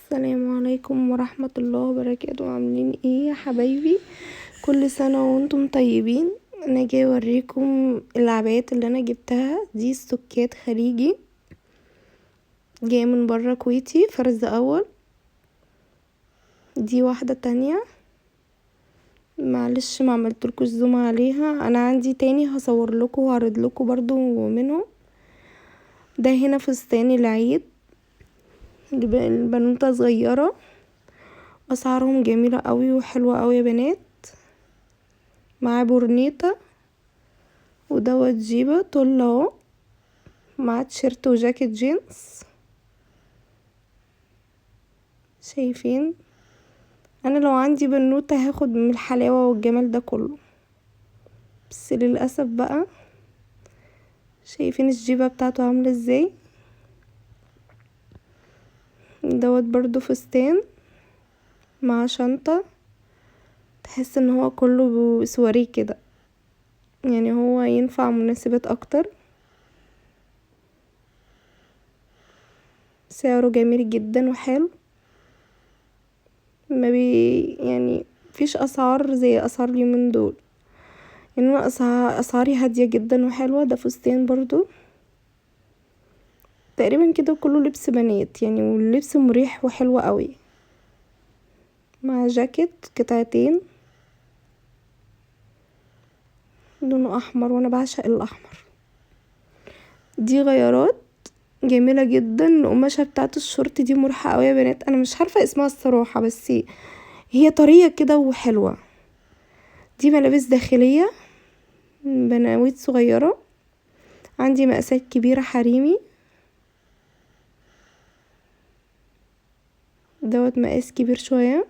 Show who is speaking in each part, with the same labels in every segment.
Speaker 1: السلام عليكم ورحمة الله وبركاته. عاملين ايه يا حبايبي؟ كل سنة وانتم طيبين. انا جاي اوريكم العبايات اللي انا جبتها دي. ستوكات خليجي جاية من برا، كويتي، فرز اول. دي واحدة تانية، معلش ما عملتلكوش زوم عليها. انا عندي تاني هصور لكم وهعرض لكم برضو منهم. ده هنا فستان العيد، البنوتة صغيرة، اسعارهم جميلة قوي وحلوة قوي يا بنات. مع بورنيطة ودوت جيبة طول اهو، مع تيشيرت وجاكيت جينز. شايفين؟ انا لو عندي بنوتة هاخد من الحلاوة والجمال ده كله، بس للأسف بقى. شايفين الجيبة بتاعته عاملة ازاي؟ دوت برضو فستان مع شنطة، تحس ان هو كله سواري كده، يعني هو ينفع مناسبات اكتر. سعره جميل جدا وحلو، ما يعني فيش اسعار زي اسعار اليومين دول، يعني انا اسعاري هادية جدا وحلوة. ده فستان برضو تقريبا كده كله لبس بنات يعني، واللبس مريح وحلو قوي، مع جاكيت قطعتين لونه احمر، وانا بعشق الاحمر. دي غيارات جميلة جدا. القماشة بتاعت الشورت دي مريحة قوي يا بنات، انا مش عارفة اسمها الصراحة، بس هي طرية كده وحلوة. دي ملابس داخلية بناويت صغيرة، عندي مقاسات كبيرة حريمي. دوت مقاس كبير شوية.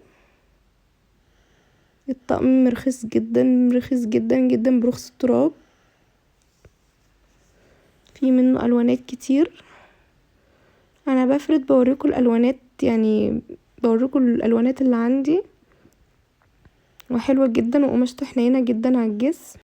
Speaker 1: الطقم رخيص جدا، رخيص جدا جدا، برخص التراب. في منه الوانات كتير، انا بفرد بوريكم الالوانات، يعني بوريكم الالوانات اللي عندي، وحلوة جدا وقماشته حنينة جدا على الجسم.